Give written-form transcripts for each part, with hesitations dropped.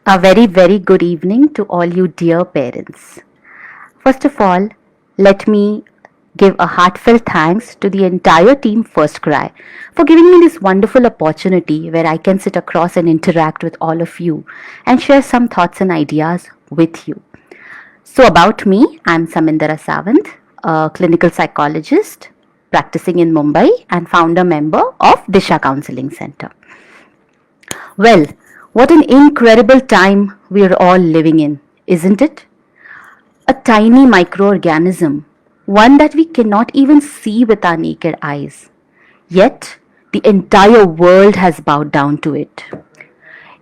A very, very good evening to all you dear parents. First of all, let me give a heartfelt thanks to the entire team First Cry for giving me this wonderful opportunity where I can sit across and interact with all of you and share some thoughts and ideas with you. So, about me, I'm Samindara Sawant, a clinical psychologist practicing in Mumbai and founder member of Disha Counseling Center. Well, what an incredible time we're all living in, isn't it? A tiny microorganism, one that we cannot even see with our naked eyes. Yet, the entire world has bowed down to it.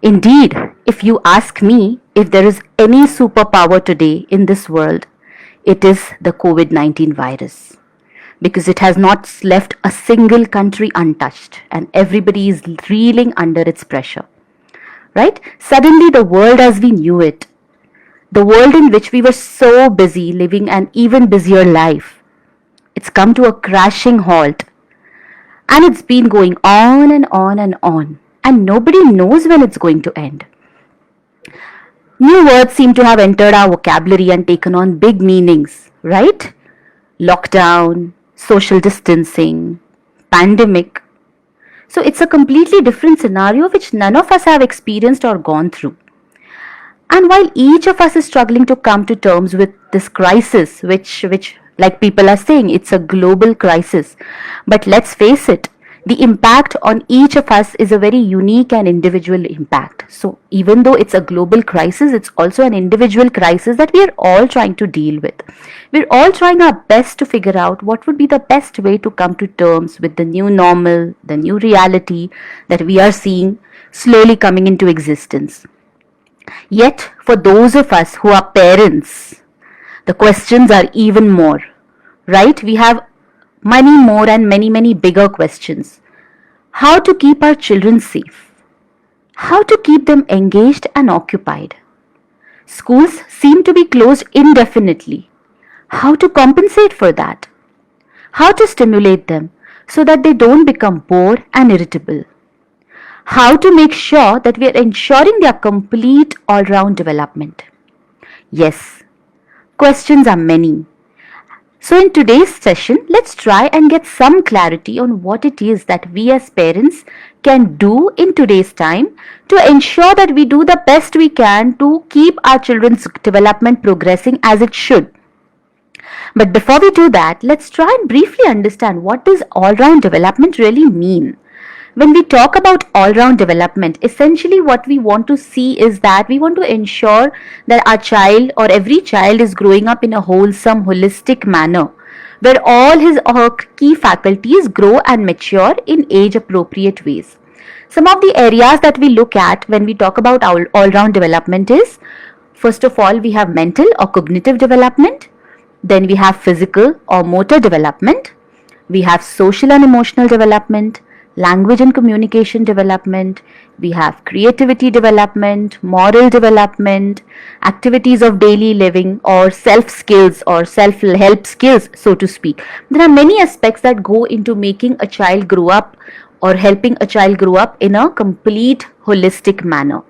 Indeed, if you ask me if there is any superpower today in this world, it is the COVID 19 virus. Because it has not left a single country untouched and everybody is reeling under its pressure. Right? Suddenly, the world as we knew it, the world in which we were so busy living an even busier life, it's come to a crashing halt. And it's been going on and on and on. And nobody knows when it's going to end. New words seem to have entered our vocabulary and taken on big meanings, right? Lockdown, social distancing, pandemic. So it's a completely different scenario which none of us have experienced or gone through. And while each of us is struggling to come to terms with this crisis, which like people are saying, it's a global crisis. But let's face it, the impact on each of us is a very unique and individual impact. So even though it's a global crisis, it's also an individual crisis that we are all trying to deal with. We're all trying our best to figure out what would be the best way to come to terms with the new normal, the new reality that we are seeing slowly coming into existence. Yet, for those of us who are parents, the questions are even more, right? We have many more and many bigger questions. How to keep our children safe? How to keep them engaged and occupied? Schools seem to be closed indefinitely. How to compensate for that? How to stimulate them so that they don't become bored and irritable? How to make sure that we are ensuring their complete all-round development? Yes, questions are many. So in today's session, let's try and get some clarity on what it is that we as parents can do in today's time to ensure that we do the best we can to keep our children's development progressing as it should. But before we do that, let's try and briefly understand what does all-round development really mean. When we talk about all-round development, essentially what we want to see is that we want to ensure that our child or every child is growing up in a wholesome, holistic manner, where all his or her key faculties grow and mature in age-appropriate ways. Some of the areas that we look at when we talk about all-round development is, first of all, we have mental or cognitive development, then we have physical or motor development, we have social and emotional development, language and communication development, we have creativity development, moral development, activities of daily living or self skills or self-help skills, so to speak. There are many aspects that go into making a child grow up or helping a child grow up in a complete holistic manner.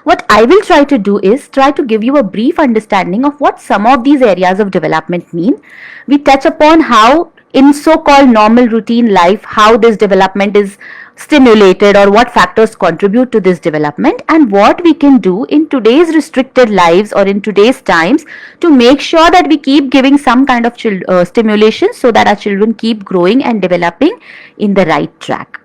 What I will try to do is try to give you a brief understanding of what some of these areas of development mean. We touch upon how in so-called normal routine life, how this development is stimulated or what factors contribute to this development and what we can do in today's restricted lives or in today's times to make sure that we keep giving some kind of stimulation so that our children keep growing and developing in the right track.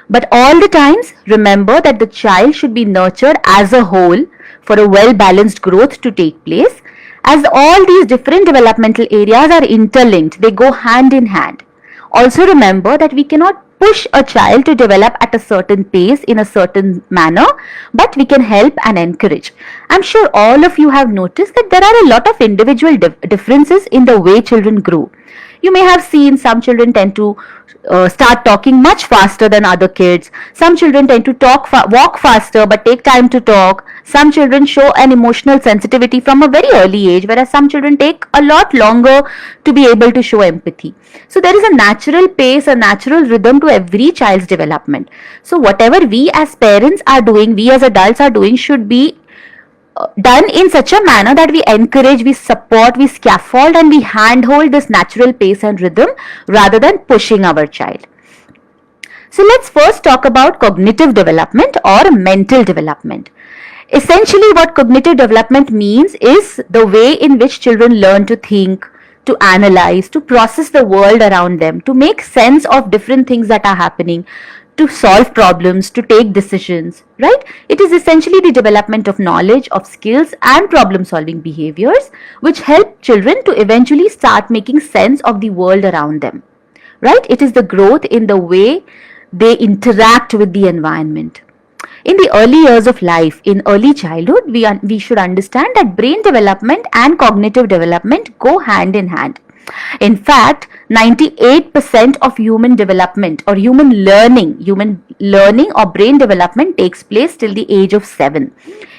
But all the times, remember that the child should be nurtured as a whole for a well-balanced growth to take place, as all these different developmental areas are interlinked, they go hand in hand. Also remember that we cannot push a child to develop at a certain pace in a certain manner, but we can help and encourage. I'm sure all of you have noticed that there are a lot of individual differences in the way children grow. You may have seen some children tend to start talking much faster than other kids. Some children tend to walk faster but take time to talk. Some children show an emotional sensitivity from a very early age, whereas some children take a lot longer to be able to show empathy. So there is a natural pace, a natural rhythm to every child's development. So whatever we as parents are doing, we as adults are doing, should be done in such a manner that we encourage, we support, we scaffold, and we handhold this natural pace and rhythm rather than pushing our child. So let's first talk about cognitive development or mental development. Essentially, what cognitive development means is the way in which children learn to think, to analyze, to process the world around them, to make sense of different things that are happening, to solve problems, to take decisions, right? It is essentially the development of knowledge, of skills, and problem solving behaviors which help children to eventually start making sense of the world around them, right? It is the growth in the way they interact with the environment. In the early years of life, in early childhood, we should understand that brain development and cognitive development go hand in hand. In fact, 98% of human development or human learning or brain development takes place till the age of 7.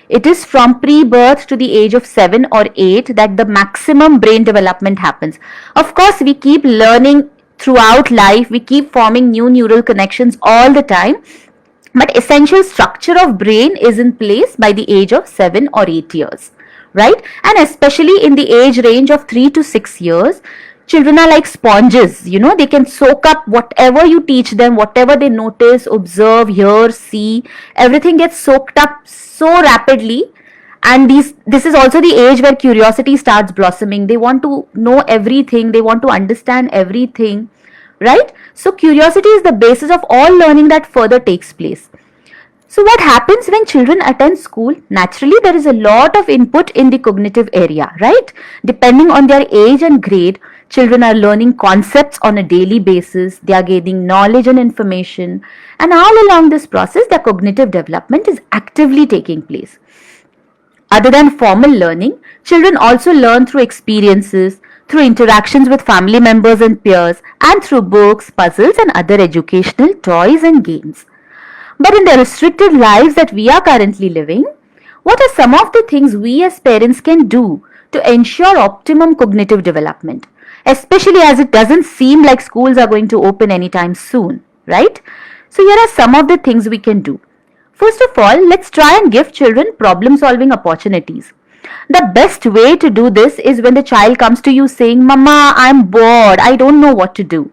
It is from pre-birth to the age of 7 or 8 that the maximum brain development happens. Of course, we keep learning throughout life, we keep forming new neural connections all the time, but essential structure of brain is in place by the age of 7 or 8 years, right? And especially in the age range of 3 to 6 years, children are like sponges. They can soak up whatever you teach them, whatever they notice, observe, hear, see. Everything gets soaked up so rapidly. And this is also the age where curiosity starts blossoming. They want to know everything. They want to understand everything, right? So curiosity is the basis of all learning that further takes place. So what happens when children attend school? Naturally, there is a lot of input in the cognitive area, right? Depending on their age and grade, children are learning concepts on a daily basis. They are gaining knowledge and information. And all along this process, their cognitive development is actively taking place. Other than formal learning, children also learn through experiences, through interactions with family members and peers, and through books, puzzles, and other educational toys and games. But in the restricted lives that we are currently living, what are some of the things we as parents can do to ensure optimum cognitive development? Especially as it doesn't seem like schools are going to open anytime soon, right? So here are some of the things we can do. First of all, let's try and give children problem solving opportunities. The best way to do this is when the child comes to you saying, "Mama, I'm bored, I don't know what to do."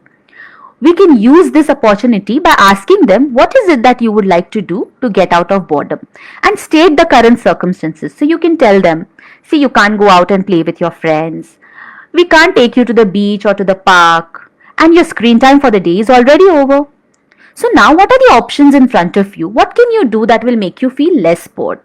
We can use this opportunity by asking them what is it that you would like to do to get out of boredom, and state the current circumstances. So you can tell them, see, you can't go out and play with your friends. We can't take you to the beach or to the park, and your screen time for the day is already over. So now what are the options in front of you? What can you do that will make you feel less bored?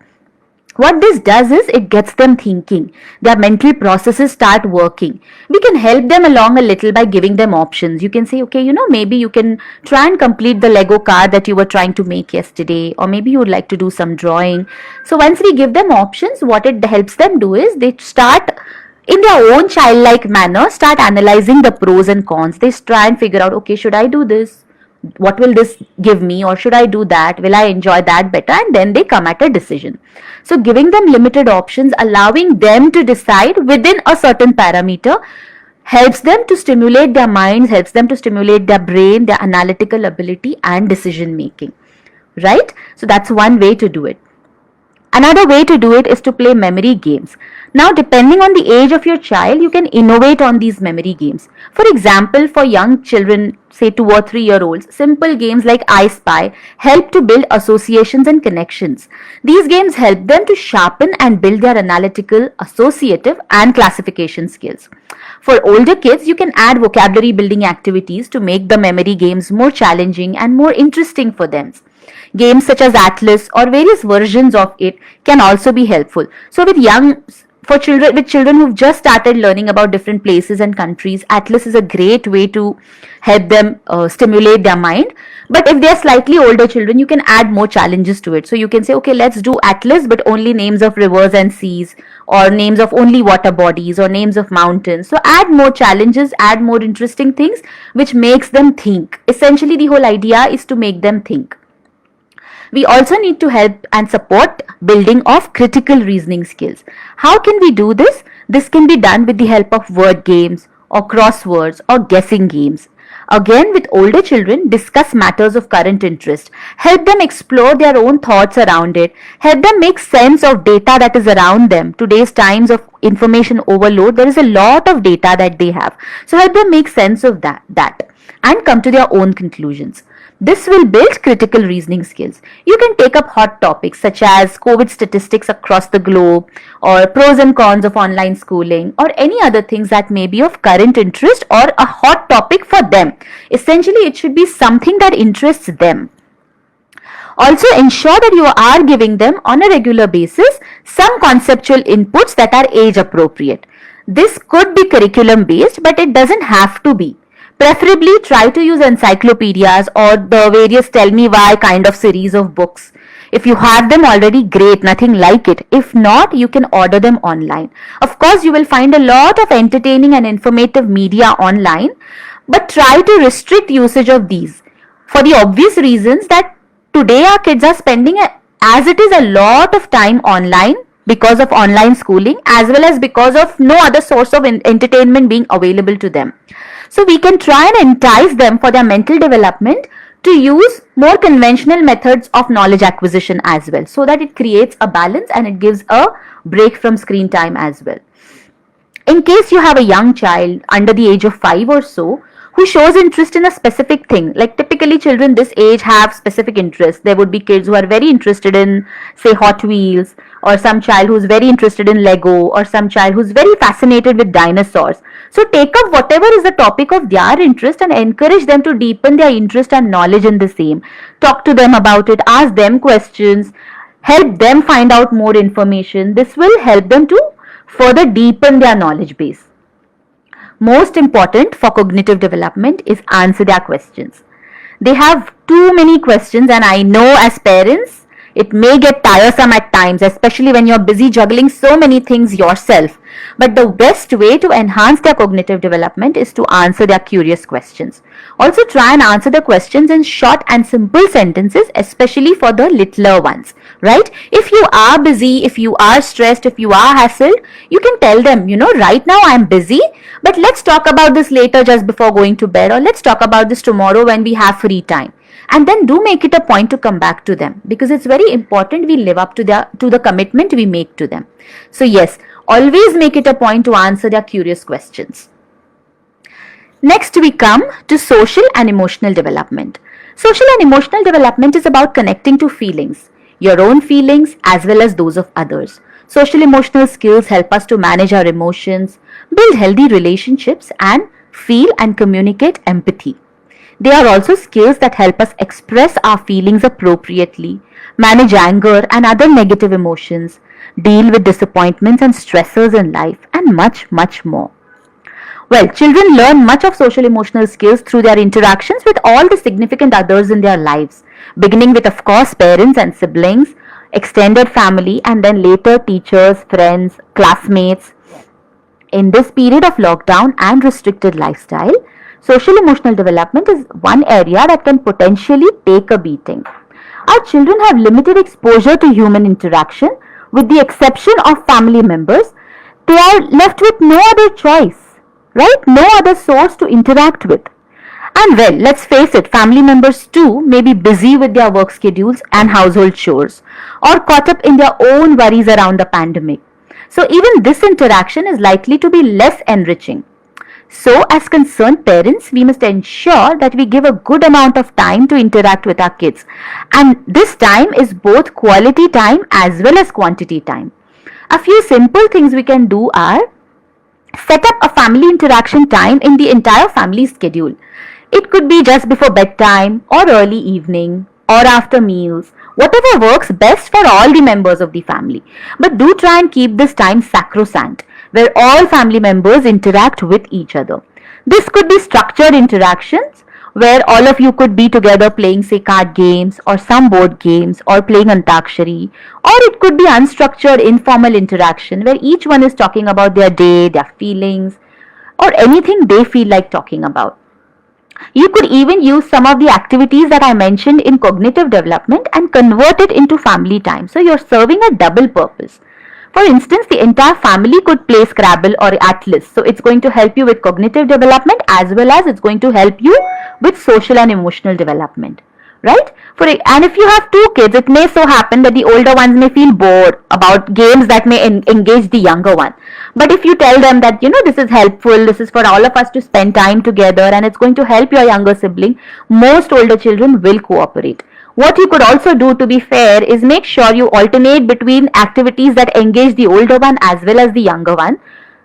What this does is it gets them thinking. Their mental processes start working. We can help them along a little by giving them options. You can say, okay, maybe you can try and complete the Lego car that you were trying to make yesterday, or maybe you would like to do some drawing. So once we give them options, what it helps them do is they start in their own childlike manner, start analyzing the pros and cons. They try and figure out, okay, should I do this? What will this give me, or should I do that? Will I enjoy that better? And then they come at a decision. So giving them limited options, allowing them to decide within a certain parameter, helps them to stimulate their minds, helps them to stimulate their brain, their analytical ability and decision making, right? So that's one way to do it. Another way to do it is to play memory games. Now, depending on the age of your child, you can innovate on these memory games. For example, for young children, say 2 or 3 year olds, simple games like I Spy help to build associations and connections. These games help them to sharpen and build their analytical, associative and classification skills. For older kids, you can add vocabulary building activities to make the memory games more challenging and more interesting for them. Games such as Atlas or various versions of it can also be helpful. So with children who've just started learning about different places and countries, Atlas is a great way to help them stimulate their mind. But if they're slightly older children, you can add more challenges to it. So you can say, okay, let's do Atlas, but only names of rivers and seas, or names of only water bodies or names of mountains. So add more challenges, add more interesting things which makes them think. Essentially, the whole idea is to make them think. We also need to help and support building of critical reasoning skills. How can we do this? This can be done with the help of word games or crosswords or guessing games. Again, with older children, discuss matters of current interest. Help them explore their own thoughts around it. Help them make sense of data that is around them. Today's times of information overload, there is a lot of data that they have. So help them make sense of that and come to their own conclusions. This will build critical reasoning skills. You can take up hot topics such as COVID statistics across the globe, or pros and cons of online schooling, or any other things that may be of current interest or a hot topic for them. Essentially, it should be something that interests them. Also, ensure that you are giving them on a regular basis some conceptual inputs that are age appropriate. This could be curriculum based, but it doesn't have to be. Preferably try to use encyclopedias or the various Tell Me Why kind of series of books. If you have them already, great, nothing like it. If not, you can order them online. Of course, you will find a lot of entertaining and informative media online, but try to restrict usage of these for the obvious reasons that today our kids are spending as it is a lot of time online because of online schooling, as well as because of no other source of entertainment being available to them. So we can try and entice them for their mental development to use more conventional methods of knowledge acquisition as well, so that it creates a balance and it gives a break from screen time as well. In case you have a young child under the age of 5 or so who shows interest in a specific thing, like typically children this age have specific interests. There would be kids who are very interested in, say, Hot Wheels, or some child who's very interested in Lego, or some child who's very fascinated with dinosaurs. So take up whatever is the topic of their interest and encourage them to deepen their interest and knowledge in the same. Talk to them about it, ask them questions, help them find out more information. This will help them to further deepen their knowledge base. Most important for cognitive development is answer their questions. They have too many questions, and I know as parents it may get tiresome at times, especially when you're busy juggling so many things yourself. But the best way to enhance their cognitive development is to answer their curious questions. Also try and answer the questions in short and simple sentences, especially for the littler ones, right? If you are busy, if you are stressed, if you are hassled, you can tell them, right now I'm busy, but let's talk about this later just before going to bed, or let's talk about this tomorrow when we have free time. And then do make it a point to come back to them, because it's very important we live up to the commitment we make to them. So yes, always make it a point to answer their curious questions. Next we come to social and emotional development. Social and emotional development is about connecting to feelings, your own feelings as well as those of others. Social emotional skills help us to manage our emotions, build healthy relationships, and feel and communicate empathy. They are also skills that help us express our feelings appropriately, manage anger and other negative emotions, deal with disappointments and stressors in life, and much, much more. Well, children learn much of social emotional skills through their interactions with all the significant others in their lives, beginning with, of course, parents and siblings, extended family, and then later teachers, friends, classmates. In this period of lockdown and restricted lifestyle, social emotional development is one area that can potentially take a beating. Our children have limited exposure to human interaction. With the exception of family members, they are left with no other choice, right? No other source to interact with. And well, let's face it, family members too may be busy with their work schedules and household chores, or caught up in their own worries around the pandemic. So even this interaction is likely to be less enriching. So as concerned parents, we must ensure that we give a good amount of time to interact with our kids. And this time is both quality time as well as quantity time. A few simple things we can do are set up a family interaction time in the entire family schedule. It could be just before bedtime, or early evening, or after meals, whatever works best for all the members of the family. But do try and keep this time sacrosanct, where all family members interact with each other. This could be structured interactions, where all of you could be together playing, say, card games or some board games or playing Antakshari, or it could be unstructured, informal interaction where each one is talking about their day, their feelings, or anything they feel like talking about. You could even use some of the activities that I mentioned in cognitive development and convert it into family time. So you're serving a double purpose. For instance, the entire family could play Scrabble or Atlas. So it's going to help you with cognitive development as well as it's going to help you with social and emotional development. Right? And if you have two kids, it may so happen that the older ones may feel bored about games that may engage the younger one. But if you tell them that, this is helpful, this is for all of us to spend time together and it's going to help your younger sibling, most older children will cooperate. What you could also do, to be fair, is make sure you alternate between activities that engage the older one as well as the younger one,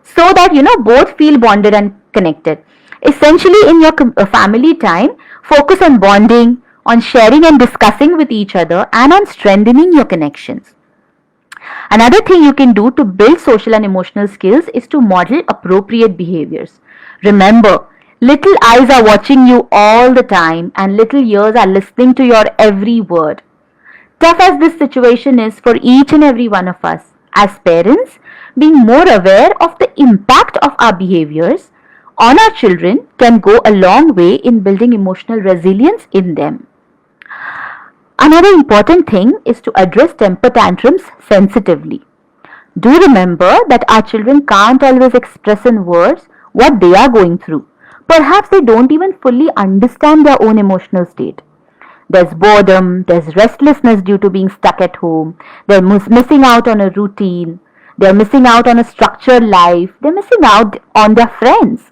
so that, both feel bonded and connected. Essentially, in your family time, focus on bonding, on sharing and discussing with each other, and on strengthening your connections. Another thing you can do to build social and emotional skills is to model appropriate behaviors. Remember, little eyes are watching you all the time and little ears are listening to your every word. Tough as this situation is for each and every one of us, as parents, being more aware of the impact of our behaviors on our children can go a long way in building emotional resilience in them. Another important thing is to address temper tantrums sensitively. Do remember that our children can't always express in words what they are going through. Perhaps they don't even fully understand their own emotional state. There's boredom, there's restlessness due to being stuck at home, they're missing out on a routine, they're missing out on a structured life, they're missing out on their friends.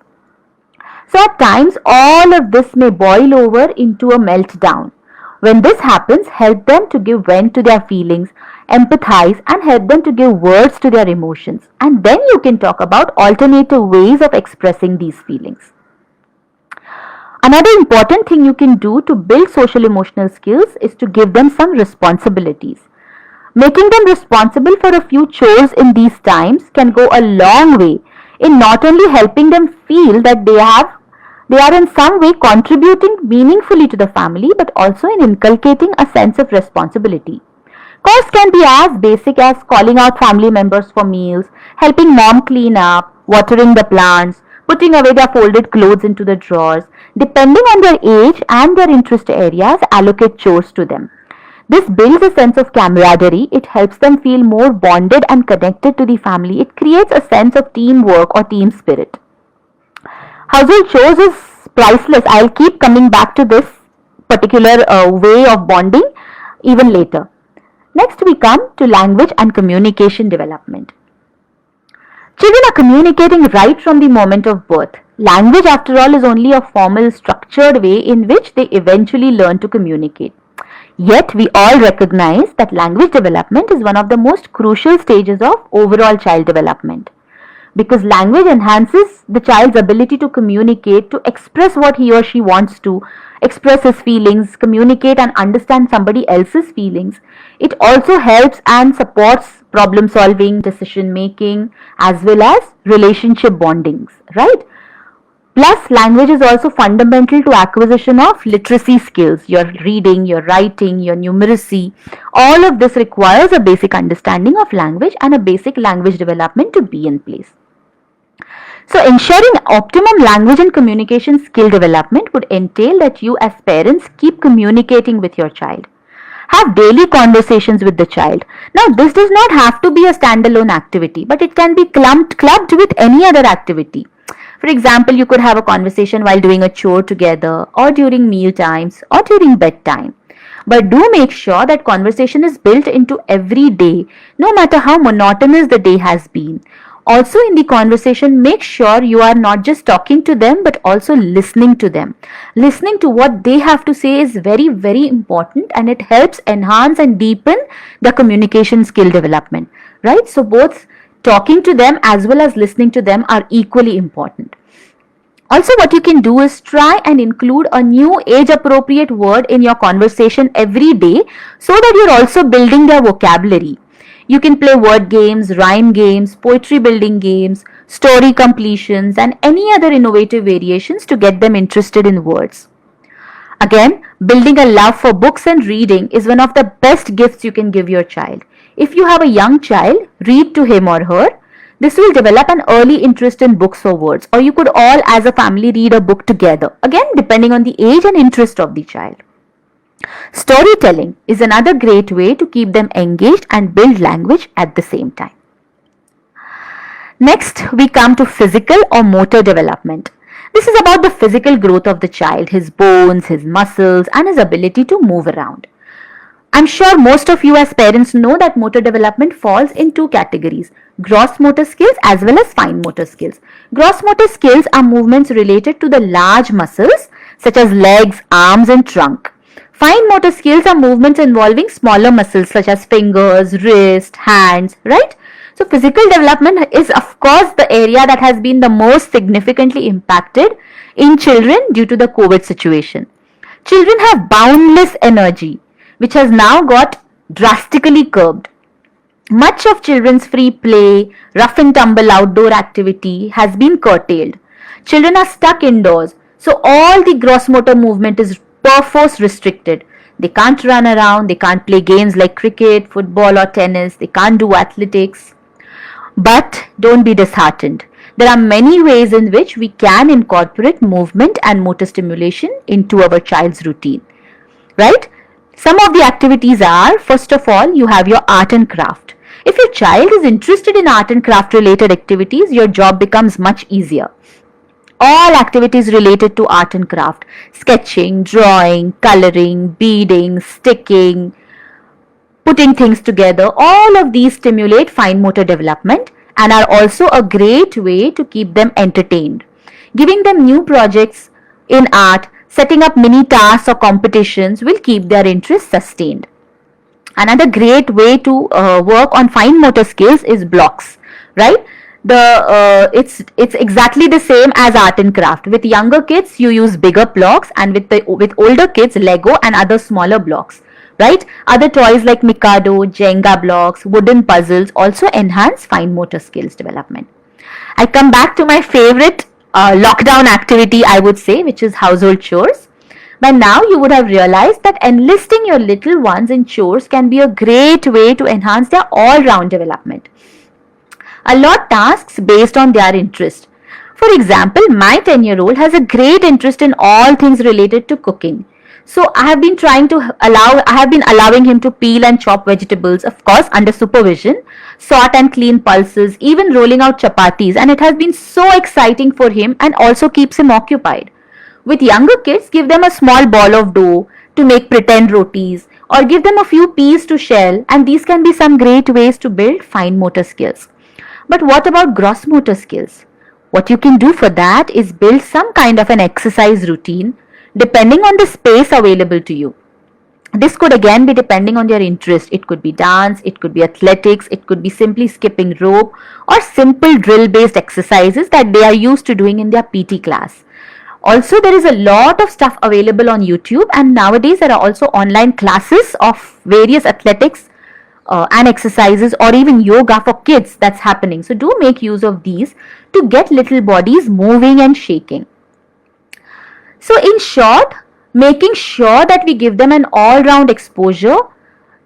So at times, all of this may boil over into a meltdown. When this happens, help them to give vent to their feelings, empathize, and help them to give words to their emotions. And then you can talk about alternative ways of expressing these feelings. Another important thing you can do to build social emotional skills is to give them some responsibilities. Making them responsible for a few chores in these times can go a long way in not only helping them feel that they are in some way contributing meaningfully to the family, but also in inculcating a sense of responsibility. Chores can be as basic as calling out family members for meals, helping mom clean up, watering the plants, putting away their folded clothes into the drawers. Depending on their age and their interest areas, allocate chores to them. This builds a sense of camaraderie. It helps them feel more bonded and connected to the family. It creates a sense of teamwork or team spirit. Household chores is priceless. I'll keep coming back to this particular way of bonding even later. Next we come to language and communication development. Children are communicating right from the moment of birth. Language, after all, is only a formal, structured way in which they eventually learn to communicate. Yet we all recognize that language development is one of the most crucial stages of overall child development. Because language enhances the child's ability to communicate, to express what he or she wants to, express his feelings, communicate and understand somebody else's feelings. It also helps and supports problem solving, decision making, as well as relationship bondings, right? Plus, language is also fundamental to acquisition of literacy skills, your reading, your writing, your numeracy. All of this requires a basic understanding of language and a basic language development to be in place. So ensuring optimum language and communication skill development would entail that you as parents keep communicating with your child. Have daily conversations with the child. Now this does not have to be a standalone activity, but it can be clubbed with any other activity. For example, you could have a conversation while doing a chore together, or during meal times, or during bedtime. But do make sure that conversation is built into every day, no matter how monotonous the day has been. Also in the conversation, make sure you are not just talking to them, but also listening to them. Listening to what they have to say is very, very important, and it helps enhance and deepen the communication skill development, right? So both talking to them as well as listening to them are equally important. Also, what you can do is try and include a new age-appropriate word in your conversation every day, so that you're also building their vocabulary. You can play word games, rhyme games, poetry building games, story completions, and any other innovative variations to get them interested in words. Again, building a love for books and reading is one of the best gifts you can give your child. If you have a young child, read to him or her. This will develop an early interest in books or words, or you could all as a family read a book together, again depending on the age and interest of the child. Storytelling is another great way to keep them engaged and build language at the same time. Next, we come to physical or motor development. This is about the physical growth of the child, his bones, his muscles, and his ability to move around. I'm sure most of you as parents know that motor development falls in two categories, gross motor skills as well as fine motor skills. Gross motor skills are movements related to the large muscles such as legs, arms, and trunk. Fine motor skills are movements involving smaller muscles such as fingers, wrist, hands, right? So physical development is of course the area that has been the most significantly impacted in children due to the COVID situation. Children have boundless energy, which has now got drastically curbed. Much of children's free play, rough and tumble outdoor activity has been curtailed. Children are stuck indoors, so all the gross motor movement is perforce restricted. They can't run around, they can't play games like cricket, football or tennis, they can't do athletics. But don't be disheartened. There are many ways in which we can incorporate movement and motor stimulation into our child's routine, right? Some of the activities are, first of all, you have your art and craft. If your child is interested in art and craft related activities, your job becomes much easier. All activities related to art and craft, sketching, drawing, coloring, beading, sticking, putting things together, all of these stimulate fine motor development and are also a great way to keep them entertained. Giving them new projects in art, setting up mini tasks or competitions will keep their interest sustained. Another great way to work on fine motor skills is blocks, right? It's exactly the same as art and craft. With younger kids, you use bigger blocks, and with older kids, Lego and other smaller blocks, right? Other toys like Mikado, Jenga blocks, wooden puzzles also enhance fine motor skills development. I come back to my favorite lockdown activity, I would say, which is household chores. By now, you would have realized that enlisting your little ones in chores can be a great way to enhance their all-round development. Allot tasks based on their interest. For example, my 10-year-old has a great interest in all things related to cooking. So I have been allowing him to peel and chop vegetables, of course, under supervision, sort and clean pulses, even rolling out chapatis, and it has been so exciting for him and also keeps him occupied. With younger kids, give them a small ball of dough to make pretend rotis, or give them a few peas to shell, and these can be some great ways to build fine motor skills. But what about gross motor skills? What you can do for that is build some kind of an exercise routine depending on the space available to you. This could again be depending on their interest. It could be dance, it could be athletics, it could be simply skipping rope, or simple drill based exercises that they are used to doing in their PT class. Also, there is a lot of stuff available on YouTube, and nowadays there are also online classes of various athletics and exercises, or even yoga for kids that's happening. So do make use of these to get little bodies moving and shaking. So in short, making sure that we give them an all-round exposure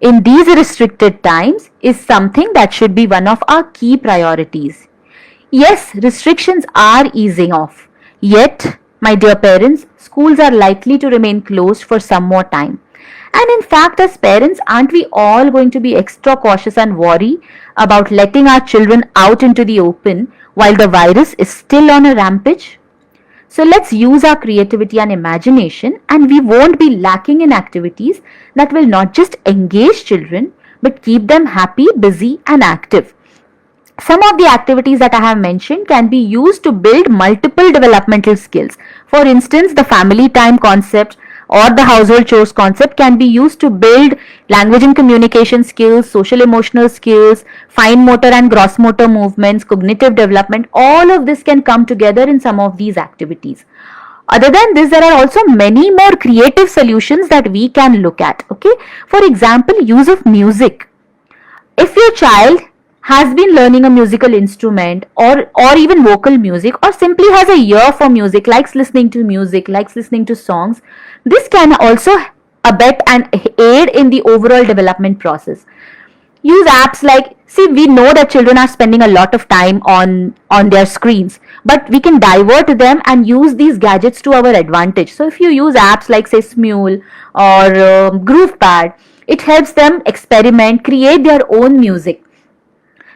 in these restricted times is something that should be one of our key priorities. Yes, restrictions are easing off. Yet, my dear parents, schools are likely to remain closed for some more time. And in fact, as parents, aren't we all going to be extra cautious and worry about letting our children out into the open while the virus is still on a rampage? So let's use our creativity and imagination, and we won't be lacking in activities that will not just engage children but keep them happy, busy, and active. Some of the activities that I have mentioned can be used to build multiple developmental skills. For instance, the family time concept or the household chores concept can be used to build language and communication skills, social emotional skills, fine motor and gross motor movements, cognitive development. All of this can come together in some of these activities. Other than this, there are also many more creative solutions that we can look at. Okay, for example, use of music. If your child has been learning a musical instrument, or even vocal music, or simply has a ear for music, likes listening to music, likes listening to songs, this can also abet and aid in the overall development process. Use apps like, see, we know that children are spending a lot of time on their screens, but we can divert them and use these gadgets to our advantage. So if you use apps like, say, Smule or GroovePad, it helps them experiment, create their own music.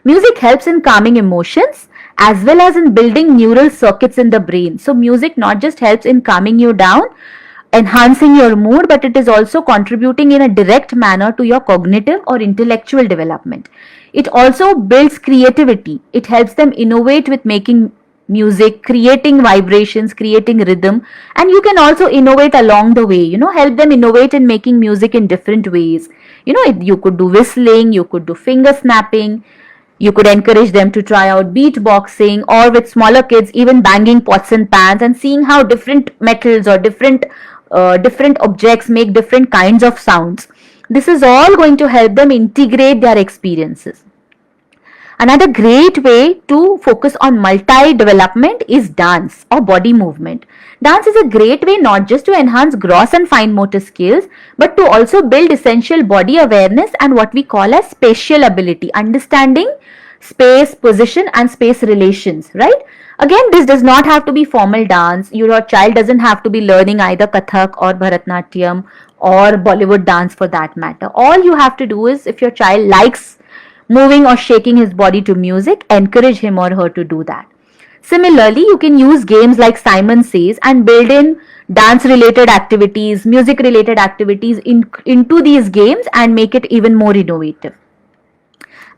Music helps in calming emotions as well as in building neural circuits in the brain. So music not just helps in calming you down, enhancing your mood, but it is also contributing in a direct manner to your cognitive or intellectual development. It also builds creativity. It helps them innovate with making music, creating vibrations, creating rhythm, and you can also innovate along the way, help them innovate in making music in different ways. You could do whistling, you could do finger snapping, you could encourage them to try out beatboxing, or with smaller kids, even banging pots and pans and seeing how different metals or different objects make different kinds of sounds. This is all going to help them integrate their experiences. Another great way to focus on multi-development is dance or body movement. Dance is a great way not just to enhance gross and fine motor skills, but to also build essential body awareness and what we call as spatial ability, understanding space, position and space relations, right? Again, this does not have to be formal dance. Your child doesn't have to be learning either Kathak or Bharatnatyam or Bollywood dance for that matter. All you have to do is, if your child likes moving or shaking his body to music, encourage him or her to do that. Similarly, you can use games like Simon Says and build in dance related activities, music related activities into these games and make it even more innovative.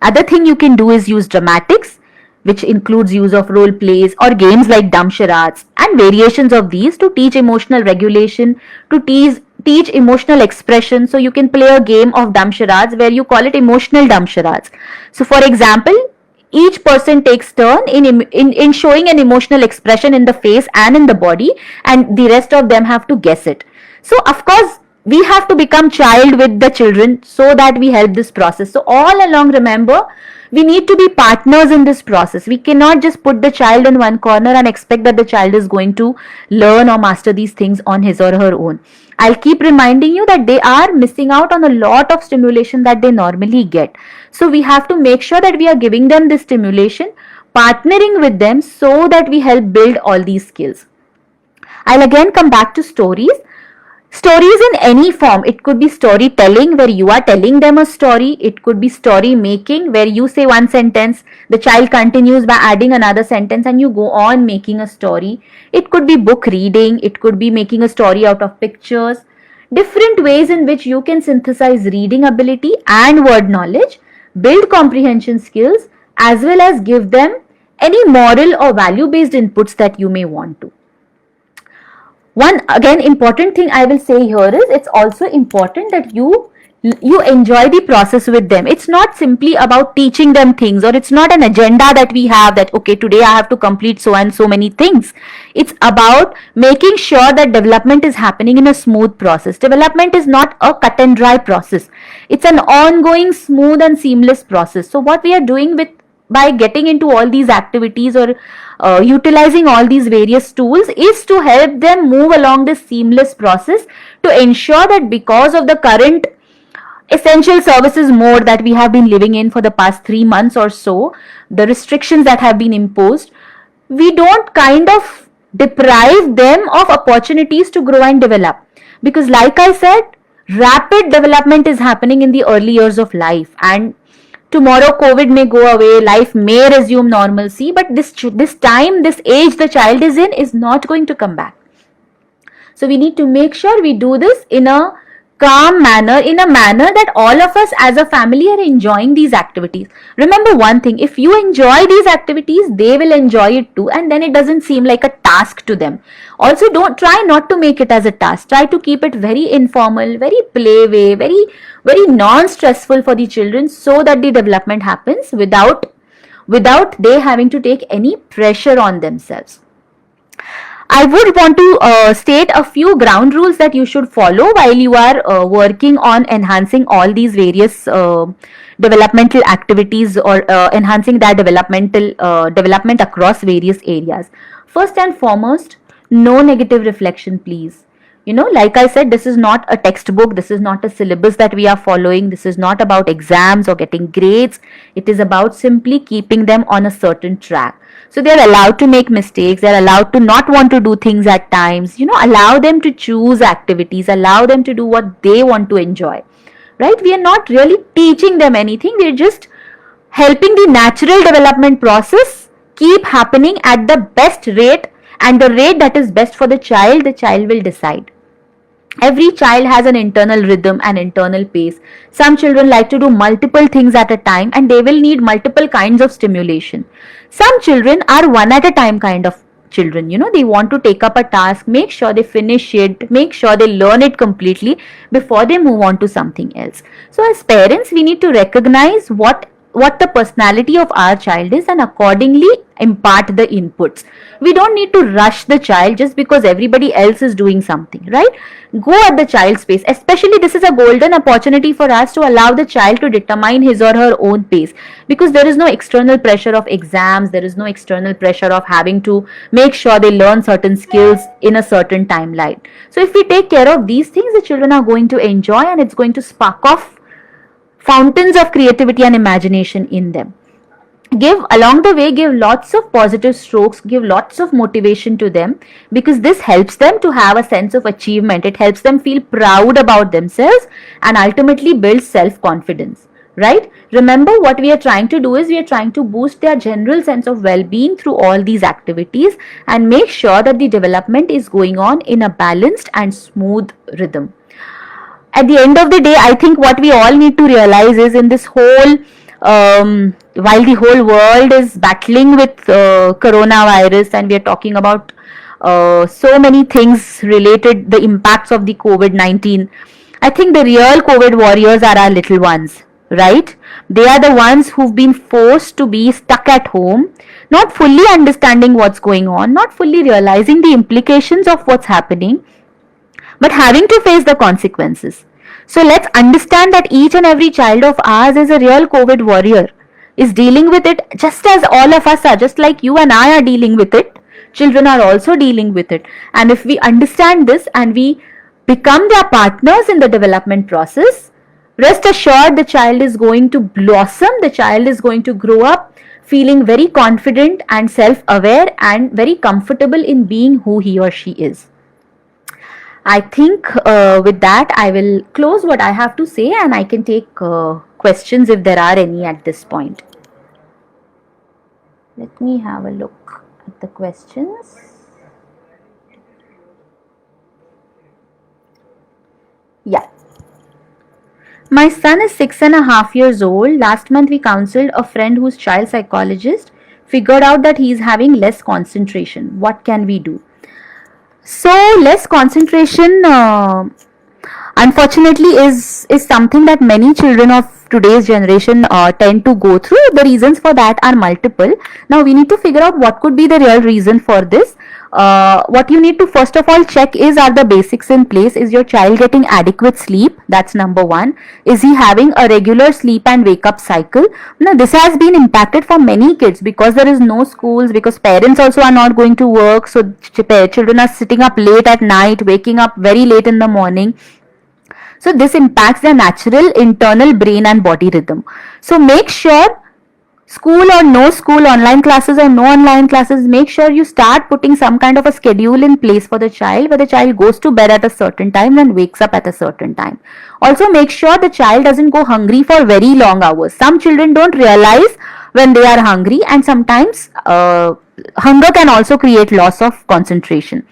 Other thing you can do is use dramatics, which includes use of role plays or games like dumb charades and variations of these to teach emotional regulation, to teach emotional expression. So you can play a game of dumb charades where you call it emotional dumb charades. So for example, each person takes turn in showing an emotional expression in the face and in the body, and the rest of them have to guess it. So of course, we have to become child with the children so that we help this process. So all along, remember, we need to be partners in this process. We cannot just put the child in one corner and expect that the child is going to learn or master these things on his or her own. I'll keep reminding you that they are missing out on a lot of stimulation that they normally get. So we have to make sure that we are giving them this stimulation, partnering with them so that we help build all these skills. I'll again come back to stories. Stories in any form. It could be storytelling where you are telling them a story. It could be story making where you say one sentence, the child continues by adding another sentence and you go on making a story. It could be book reading. It could be making a story out of pictures. Different ways in which you can synthesize reading ability and word knowledge, build comprehension skills, as well as give them any moral or value based inputs that you may want to. One again important thing I will say here is, it's also important that you enjoy the process with them. It's not simply about teaching them things, or it's not an agenda that we have that, okay, today I have to complete so and so many things. It's about making sure that development is happening in a smooth process. Development is not a cut and dry process. It's an ongoing, smooth and seamless process. So what we are doing by getting into all these activities or utilizing all these various tools is to help them move along this seamless process, to ensure that because of the current essential services mode that we have been living in for the past 3 months or so, the restrictions that have been imposed, we don't kind of deprive them of opportunities to grow and develop. Because like I said, rapid development is happening in the early years of life, and tomorrow COVID may go away, life may resume normalcy, but this time, this age the child is in is not going to come back. So we need to make sure we do this in a calm manner, in a manner that all of us as a family are enjoying these activities. Remember one thing, if you enjoy these activities, they will enjoy it too, and then it doesn't seem like a task to them. Also, don't try not to make it as a task. Try to keep it very informal, very play way, very non-stressful for the children, so that the development happens without they having to take any pressure on themselves. I would want to state a few ground rules that you should follow while you are working on enhancing all these various developmental activities or enhancing their developmental development across various areas. First and foremost, no negative reflection, please. Like I said, this is not a textbook, this is not a syllabus that we are following, this is not about exams or getting grades. It is about simply keeping them on a certain track. So they're allowed to make mistakes, they're allowed to not want to do things at times. Allow them to choose activities, allow them to do what they want to enjoy. Right? We are not really teaching them anything, we're just helping the natural development process keep happening at the best rate, and the rate that is best for the child will decide. Every child has an internal rhythm and internal pace. Some children like to do multiple things at a time and they will need multiple kinds of stimulation. Some children are one at a time kind of children. They want to take up a task, make sure they finish it, make sure they learn it completely before they move on to something else. So as parents, we need to recognize what the personality of our child is and accordingly impart the inputs. We don't need to rush the child just because everybody else is doing something, right? Go at the child's pace. Especially this is a golden opportunity for us to allow the child to determine his or her own pace, because there is no external pressure of exams, there is no external pressure of having to make sure they learn certain skills in a certain timeline. So if we take care of these things, the children are going to enjoy and it's going to spark off fountains of creativity and imagination in them. Along the way, give lots of positive strokes, give lots of motivation to them, because this helps them to have a sense of achievement. It helps them feel proud about themselves and ultimately build self-confidence, right? Remember, what we are trying to do is we are trying to boost their general sense of well-being through all these activities and make sure that the development is going on in a balanced and smooth rhythm. At the end of the day, I think what we all need to realize is, in this whole while the whole world is battling with coronavirus and we are talking about so many things related, the impacts of the COVID-19, I think the real COVID warriors are our little ones, right? They are the ones who've been forced to be stuck at home, not fully understanding what's going on, not fully realizing the implications of what's happening, but having to face the consequences. So let's understand that each and every child of ours is a real COVID warrior, is dealing with it just as all of us are, just like you and I are dealing with it. Children are also dealing with it. And if we understand this and we become their partners in the development process, rest assured the child is going to blossom, the child is going to grow up feeling very confident and self-aware and very comfortable in being who he or she is. I think with that I will close what I have to say and I can take questions if there are any at this point. Let me have a look at the questions. Yeah. My son is 6.5 years old. Last month we counseled a friend who's child psychologist, figured out that he is having less concentration. What can we do? So less concentration unfortunately is something that many children of today's generation tend to go through. The reasons for that are multiple. Now we need to figure out what could be the real reason for this. What you need to first of all check is, are the basics in place? Is your child getting adequate sleep? That's number one. Is he having a regular sleep and wake up cycle? Now this has been impacted for many kids because there is no schools, because parents also are not going to work, so children are sitting up late at night, waking up very late in the morning. So this impacts their natural internal brain and body rhythm. So make sure, school or no school, online classes or no online classes, make sure you start putting some kind of a schedule in place for the child, where the child goes to bed at a certain time and wakes up at a certain time. Also make sure the child doesn't go hungry for very long hours. Some children don't realize when they are hungry, and sometimes hunger can also create loss of concentration.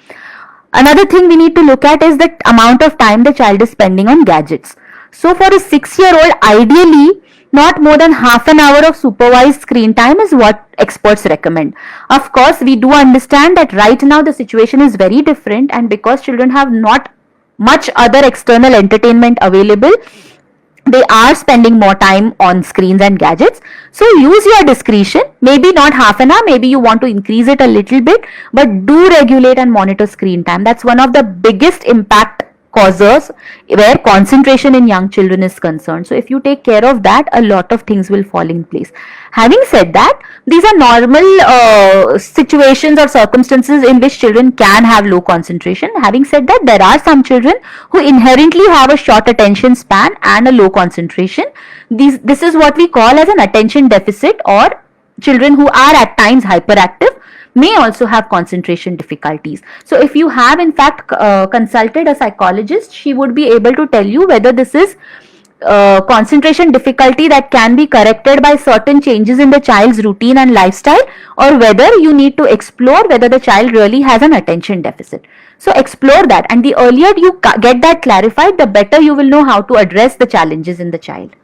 Another thing we need to look at is the amount of time the child is spending on gadgets. So for a 6-year-old, ideally not more than half an hour of supervised screen time is what experts recommend. Of course, we do understand that right now the situation is very different, and because children have not much other external entertainment available, they are spending more time on screens and gadgets. So use your discretion, maybe not half an hour, maybe you want to increase it a little bit, but do regulate and monitor screen time. That's one of the biggest impact causes where concentration in young children is concerned. So if you take care of that, a lot of things will fall in place. Having said that, these are normal situations or circumstances in which children can have low concentration. Having said that, there are some children who inherently have a short attention span and a low concentration. This is what we call as an attention deficit, or children who are at times hyperactive may also have concentration difficulties. So if you have in fact consulted a psychologist, she would be able to tell you whether this is concentration difficulty that can be corrected by certain changes in the child's routine and lifestyle, or whether you need to explore whether the child really has an attention deficit. So explore that, and the earlier you get that clarified, the better you will know how to address the challenges in the child.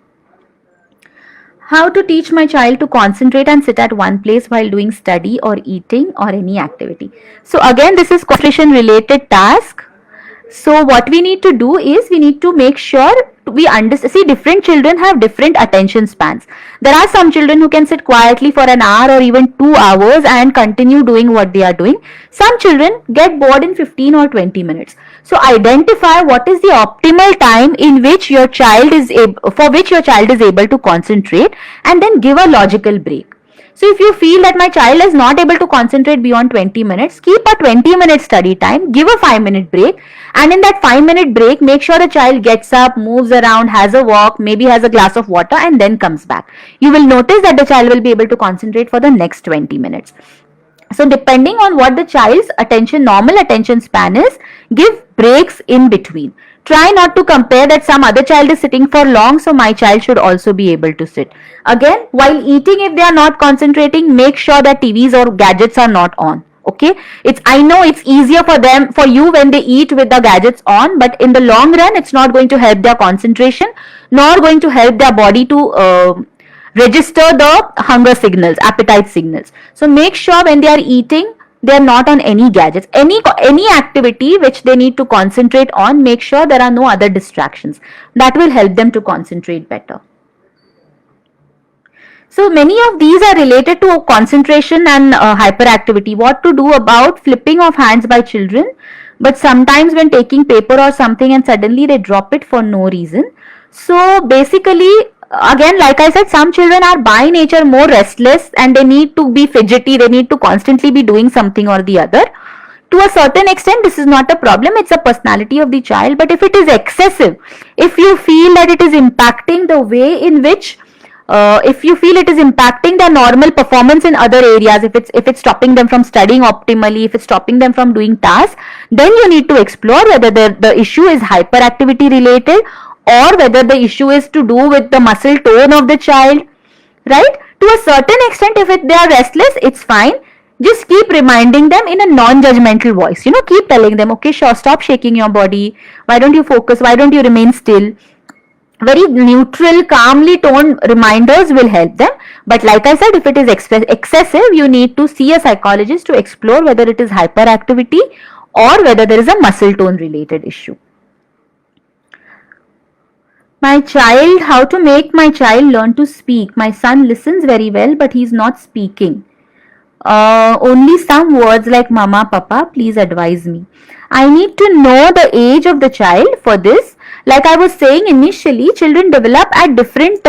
How to teach my child to concentrate and sit at one place while doing study or eating or any activity. So again, this is concentration related task. So what we need to do is we need to make sure we understand. See, different children have different attention spans. There are some children who can sit quietly for an hour or even 2 hours and continue doing what they are doing. Some children get bored in 15 or 20 minutes. So identify what is the optimal time in which your child is able to concentrate, and then give a logical break. So if you feel that my child is not able to concentrate beyond 20 minutes, keep a 20-minute study time, give a 5-minute break, and in that 5-minute break, make sure the child gets up, moves around, has a walk, maybe has a glass of water, and then comes back. You will notice that the child will be able to concentrate for the next 20 minutes. So depending on what the child's normal attention span is, give breaks in between. Try not to compare that some other child is sitting for long, so my child should also be able to sit. Again, while eating, if they are not concentrating, make sure that TVs or gadgets are not on. Okay, I know it's easier for you when they eat with the gadgets on, but in the long run, it's not going to help their concentration, nor going to help their body to register the hunger signals, appetite signals. So make sure when they are eating, they are not on any gadgets. Any activity which they need to concentrate on, make sure there are no other distractions. That will help them to concentrate better. So many of these are related to concentration and hyperactivity. What to do about flipping of hands by children, but sometimes when taking paper or something and suddenly they drop it for no reason. So basically, again, like I said, some children are by nature more restless and they need to be fidgety, they need to constantly be doing something or the other. To a certain extent, this is not a problem, it's a personality of the child. But if it is excessive, if you feel that it is impacting the way in which if you feel it is impacting their normal performance in other areas, if it's stopping them from studying optimally, if it's stopping them from doing tasks, then you need to explore whether the issue is hyperactivity related, or whether the issue is to do with the muscle tone of the child, right? To a certain extent, if they are restless, it's fine. Just keep reminding them in a non-judgmental voice. Keep telling them, okay, sure, stop shaking your body. Why don't you focus? Why don't you remain still? Very neutral, calmly toned reminders will help them. But like I said, if it is excessive, you need to see a psychologist to explore whether it is hyperactivity or whether there is a muscle tone related issue. How to make my child learn to speak. My son listens very well, but he's not speaking. Only some words like mama, papa, please advise me. I need to know the age of the child for this. Like I was saying initially, children develop at different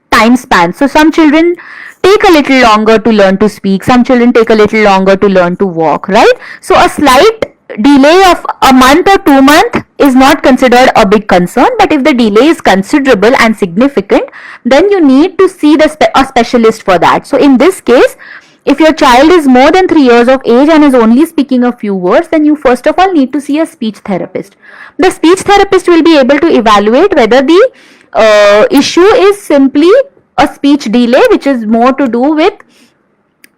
time spans. So some children take a little longer to learn to speak. Some children take a little longer to learn to walk, right? So a slight delay of a month or 2 months is not considered a big concern. But if the delay is considerable and significant, then you need to see a specialist for that. So in this case, if your child is more than 3 years of age and is only speaking a few words, then you first of all need to see a speech therapist. The speech therapist will be able to evaluate whether the issue is simply a speech delay, which is more to do with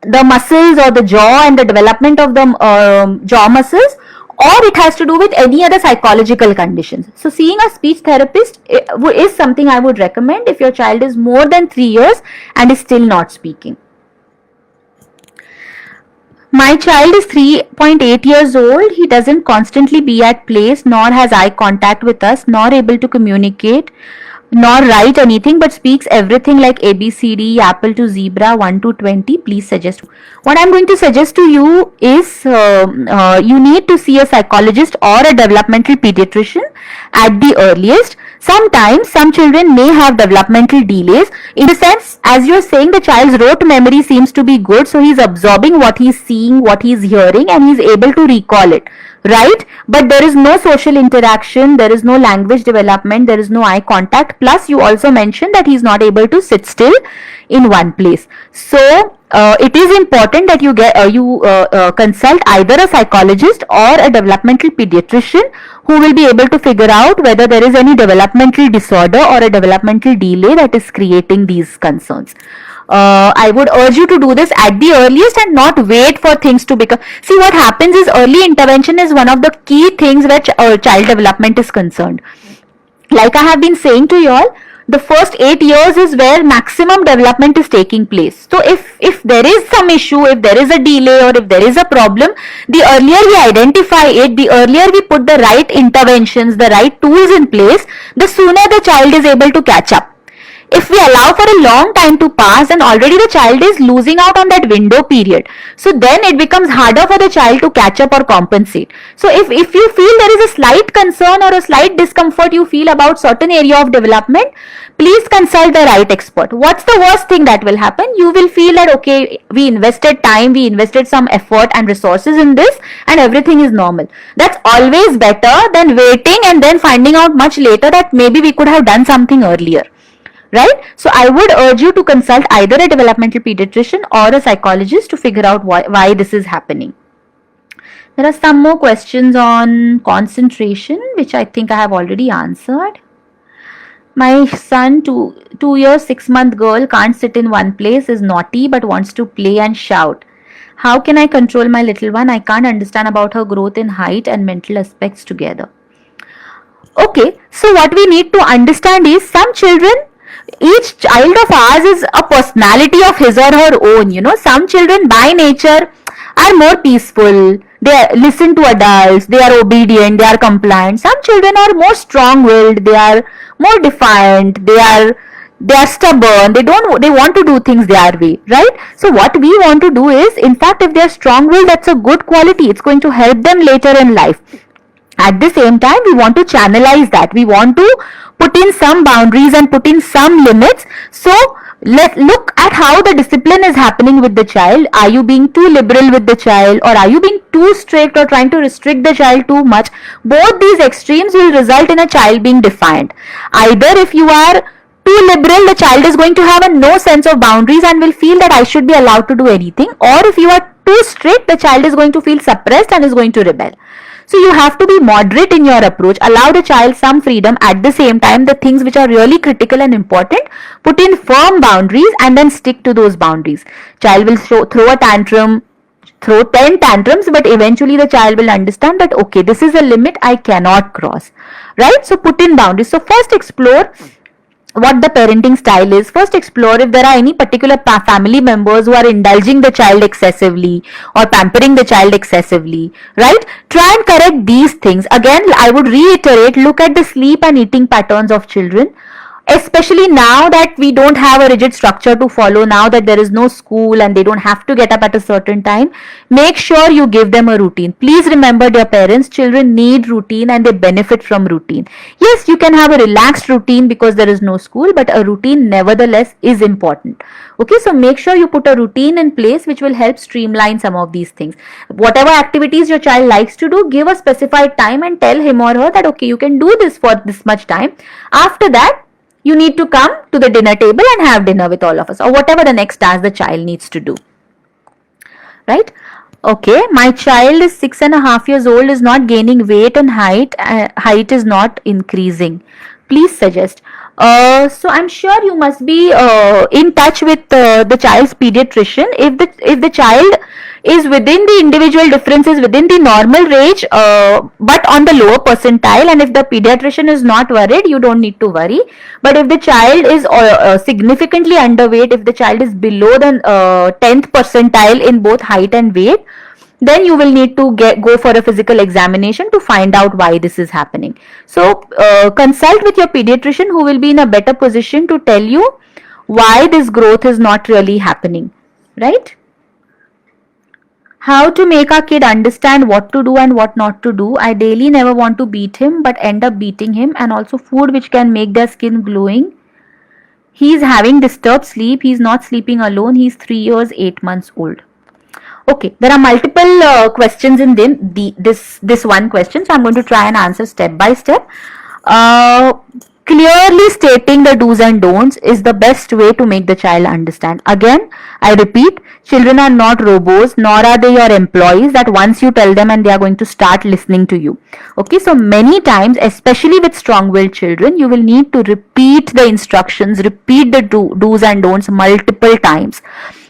the muscles or the jaw and the development of the jaw muscles, or it has to do with any other psychological conditions. So seeing a speech therapist is something I would recommend if your child is more than 3 years and is still not speaking. My child is 3.8 years old. He doesn't constantly be at place, nor has eye contact with us, nor able to communicate. nor write anything, but speaks everything like ABCD, apple to zebra, 1 to 20, please suggest. What I'm going to suggest to you is you need to see a psychologist or a developmental pediatrician at the earliest. Sometimes some children may have developmental delays. In the sense, as you're saying, the child's rote memory seems to be good, so he's absorbing what he's seeing, what he's hearing, and he's able to recall it, right? But there is no social interaction, there is no language development, there is no eye contact. Plus, you also mentioned that he's not able to sit still in one place. So it is important that you consult either a psychologist or a developmental pediatrician who will be able to figure out whether there is any developmental disorder or a developmental delay that is creating these concerns. I would urge you to do this at the earliest and not wait for things to become. See, what happens is early intervention is one of the key things where child development is concerned. Like I have been saying to you all, the first 8 years is where maximum development is taking place. So if there is some issue, if there is a delay, or if there is a problem, the earlier we identify it, the earlier we put the right interventions, the right tools in place, the sooner the child is able to catch up. If we allow for a long time to pass, then already the child is losing out on that window period. So then it becomes harder for the child to catch up or compensate. So if you feel there is a slight concern or a slight discomfort you feel about certain area of development, please consult the right expert. What's the worst thing that will happen? You will feel that, okay, we invested time, we invested some effort and resources in this, and everything is normal. That's always better than waiting and then finding out much later that maybe we could have done something earlier. Right? So I would urge you to consult either a developmental pediatrician or a psychologist to figure out why this is happening. There are some more questions on concentration, which I think I have already answered. My son, 2 years, 6-month girl, can't sit in one place, is naughty but wants to play and shout. How can I control my little one? I can't understand about her growth in height and mental aspects together. Okay, so what we need to understand is some children, each child of ours is a personality of his or her own. Some children by nature are more peaceful, they listen to adults, they are obedient, they are compliant. Some children are more strong-willed, they are more defiant, they are stubborn, they want to do things their way, right? So what we want to do is, in fact, if they are strong-willed, that's a good quality. It's going to help them later in life. At the same time, we want to channelize that. We want to put in some boundaries and put in some limits. So let's look at how the discipline is happening with the child. Are you being too liberal with the child, or are you being too strict or trying to restrict the child too much? Both these extremes will result in a child being defiant. Either if you are too liberal, the child is going to have a no sense of boundaries and will feel that I should be allowed to do anything, or if you are too strict, the child is going to feel suppressed and is going to rebel. So you have to be moderate in your approach. Allow the child some freedom. At the same time, the things which are really critical and important, put in firm boundaries and then stick to those boundaries. Child will throw a tantrum, throw 10 tantrums, but eventually the child will understand that, okay, this is a limit I cannot cross. Right? So put in boundaries. So first explore what the parenting style is. First explore if there are any particular family members who are indulging the child excessively or pampering the child excessively, right? Try and correct these things. Again, I would reiterate, look at the sleep and eating patterns of children. Especially now that we don't have a rigid structure to follow, now that there is no school and they don't have to get up at a certain time, make sure you give them a routine. Please remember, dear parents, children need routine and they benefit from routine. Yes, you can have a relaxed routine because there is no school, but a routine nevertheless is important. Okay, so make sure you put a routine in place which will help streamline some of these things. Whatever activities your child likes to do, give a specified time and tell him or her that, okay, you can do this for this much time. After that, you need to come to the dinner table and have dinner with all of us, or whatever the next task the child needs to do. Right? Okay, my child is 6.5 years old, is not gaining weight and height is not increasing. Please suggest. So I'm sure you must be in touch with the child's pediatrician. If the child is within the individual differences within the normal range, but on the lower percentile, and if the pediatrician is not worried, you don't need to worry. But if the child is significantly underweight, if the child is below the 10th percentile in both height and weight, then you will need to go for a physical examination to find out why this is happening. So consult with your pediatrician, who will be in a better position to tell you why this growth is not really happening, right? How to make our kid understand what to do and what not to do. I daily never want to beat him but end up beating him, and also food which can make their skin glowing. He's having disturbed sleep. He's not sleeping alone. He's 3 years 8 months old. Okay, there are multiple questions in this one question, so I'm going to try and answer step by step. Clearly stating the do's and don'ts is the best way to make the child understand. Again, I repeat, children are not robots, nor are they your employees that once you tell them and they are going to start listening to you. Okay, so many times, especially with strong-willed children, you will need to repeat the instructions, repeat the do's and don'ts multiple times.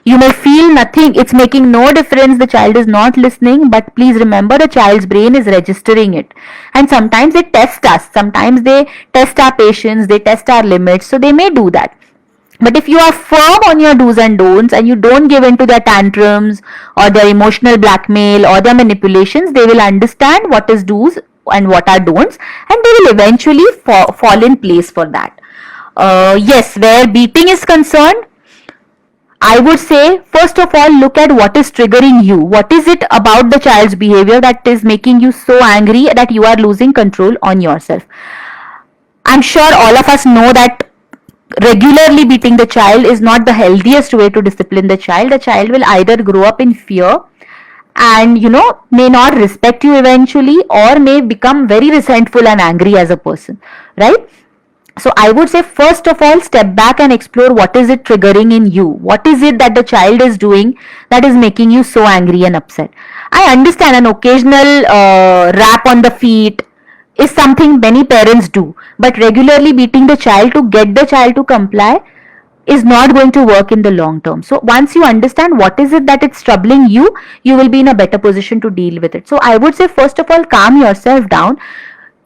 You may feel nothing, it's making no difference, the child is not listening, but please remember the child's brain is registering it. And sometimes they test us, sometimes they test our patience, they test our limits, so they may do that. But if you are firm on your do's and don'ts and you don't give in to their tantrums or their emotional blackmail or their manipulations, they will understand what is do's and what are don'ts, and they will eventually fall in place for that. Yes, where beating is concerned, I would say, first of all, look at what is triggering you. What is it about the child's behavior that is making you so angry that you are losing control on yourself? I'm sure all of us know that regularly beating the child is not the healthiest way to discipline the child. The child will either grow up in fear and, may not respect you eventually, or may become very resentful and angry as a person, right? So I would say, first of all, step back and explore what is it triggering in you. What is it that the child is doing that is making you so angry and upset? I understand an occasional rap on the feet is something many parents do, but regularly beating the child to get the child to comply is not going to work in the long term. So once you understand what is it that it's troubling you, you will be in a better position to deal with it. So I would say, first of all, calm yourself down.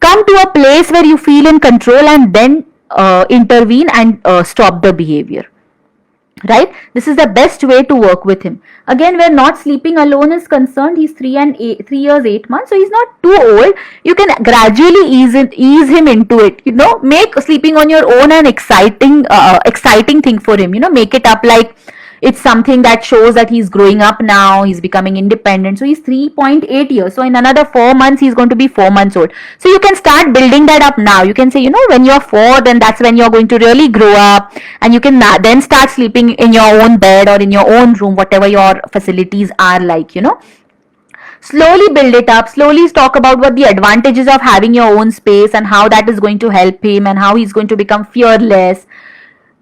Come to a place where you feel in control and then intervene and stop the behavior. Right? This is the best way to work with him. Again, where not sleeping alone is concerned, he's 3 years 8 months, so he's not too old. You can gradually ease him into it. Make sleeping on your own an exciting thing for him. Make it up like it's something that shows that he's growing up now, he's becoming independent. So he's 3.8 years. So in another 4 months, he's going to be 4 months old. So you can start building that up now. You can say, when you're 4, then that's when you're going to really grow up. And you can then start sleeping in your own bed or in your own room, whatever your facilities are like, Slowly build it up, slowly talk about what the advantages of having your own space and how that is going to help him and how he's going to become fearless.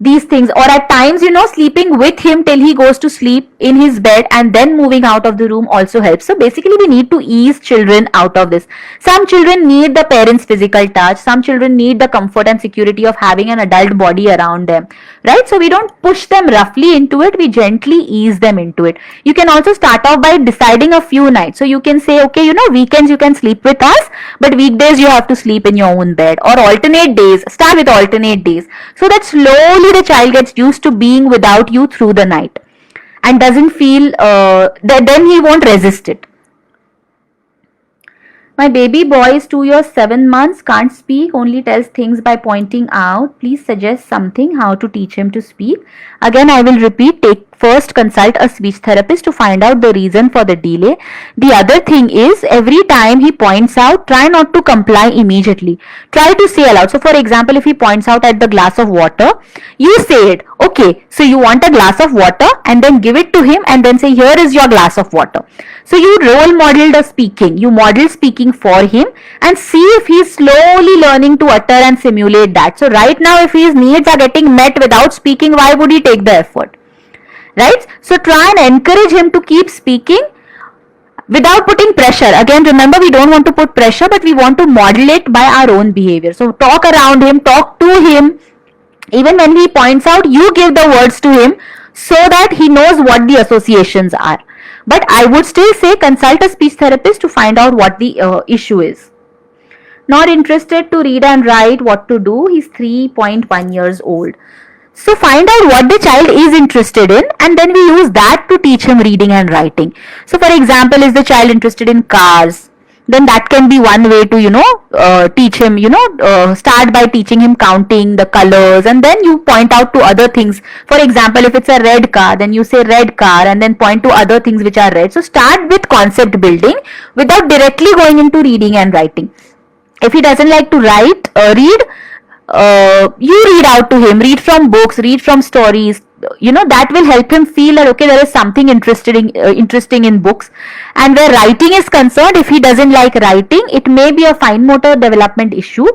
These things, or at times, sleeping with him till he goes to sleep in his bed and then moving out of the room also helps. So basically, we need to ease children out of this. Some children need the parents' physical touch. Some children need the comfort and security of having an adult body around them, right? So we don't push them roughly into it. We gently ease them into it. You can also start off by deciding a few nights. So you can say, okay, weekends you can sleep with us, but weekdays you have to sleep in your own bed, or alternate days. Start with alternate days, so that slowly the child gets used to being without you through the night and doesn't feel then he won't resist it. My baby boy is 2 years 7 months, can't speak, only tells things by pointing out. Please suggest something how to teach him to speak. Again, I will repeat, first consult a speech therapist to find out the reason for the delay. The other thing is, every time he points out, try not to comply immediately. Try to say aloud. So for example, if he points out at the glass of water, you say it, okay, so you want a glass of water, and then give it to him and then say, here is your glass of water. So you role model the speaking, you model speaking for him and see if he is slowly learning to utter and simulate that. So right now, if his needs are getting met without speaking, why would he take the effort? Right? So try and encourage him to keep speaking without putting pressure. Again, remember, we don't want to put pressure, but we want to model it by our own behavior. So talk around him, talk to him. Even when he points out, you give the words to him so that he knows what the associations are. But I would still say consult a speech therapist to find out what the issue is. Not interested to read and write, what to do? He's 3.1 years old. So find out what the child is interested in, and then we use that to teach him reading and writing. So for example, is the child interested in cars? Then that can be one way to teach him, start by teaching him counting the colors, and then you point out to other things. For example, if it's a red car, then you say red car and then point to other things which are red. So start with concept building without directly going into reading and writing. If he doesn't like to read, you read out to him, read from books, read from stories. That will help him feel that okay, there is something interesting in books. And where writing is concerned, if he doesn't like writing, it may be a fine motor development issue.